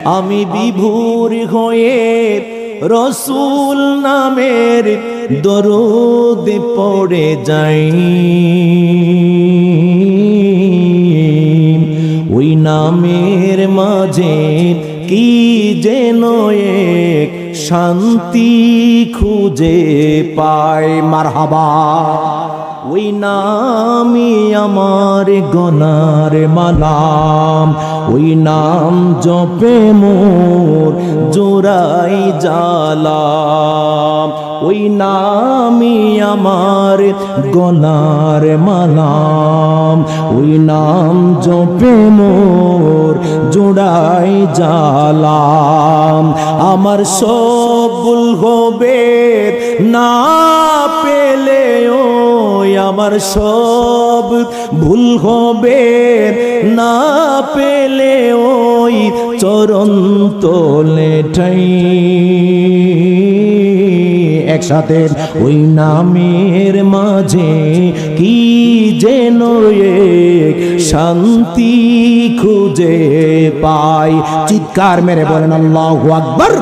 আমি বিভোর হয়ে রসুল নামের দরুদ পড়ে যাই, ওই নামের মাঝে কি যেন এক শান্তি খুঁজে পাই। মারহাবা। ওই নামই আমার গনার মালাম, ওই নাম জপে মোর জোড়াই জালাম, ওই নামই আমার গনার মালাম, ওই নাম জপে মোর জোড়াই জালাম। আমার সব ভুল হবে না পেলেও, আমার সব ভুল হবে না পেলে ওই চরণ তলে ঠাই। একসাথে ওই নামের মাঝে কি যেন এক শান্তি খুঁজে পাই। চিৎকার মেরে বলেন আল্লাহু আকবার।